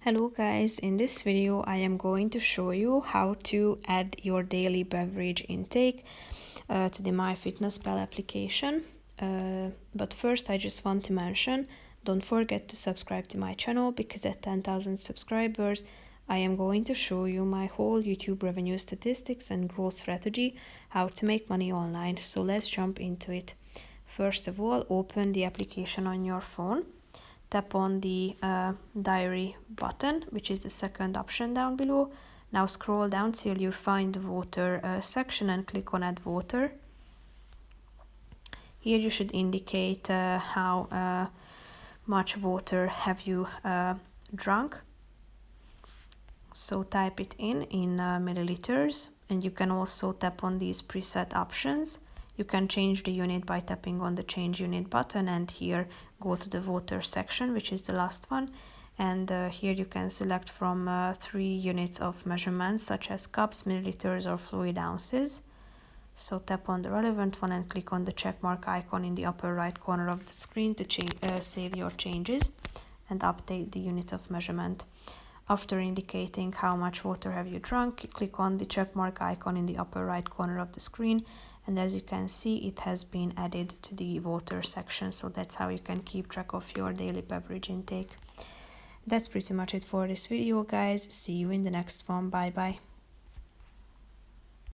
Hello guys, in this video I am going to show you how to add your daily beverage intake to the MyFitnessPal application. But first I just want to mention, don't forget to subscribe to my channel because at 10,000 subscribers I am going to show you my whole YouTube revenue statistics and growth strategy, how to make money online. So let's jump into it. First of all, open the application on your phone. Tap on the diary button, which is the second option down below. Now scroll down till you find the water section and click on add water. Here you should indicate how much water have you drunk. So type it in milliliters, and you can also tap on these preset options. You can change the unit by tapping on the change unit button, and here go to the water section, which is the last one, and here you can select from 3 units of measurements such as cups, milliliters or fluid ounces. So tap on the relevant one and click on the check mark icon in the upper right corner of the screen to save your changes and update the unit of measurement. After indicating how much water have you drunk, click on the check mark icon in the upper right corner of the screen, and as you can see, it has been added to the water section. So that's how you can keep track of your daily beverage intake. That's pretty much it for this video, guys. See you in the next one. Bye bye.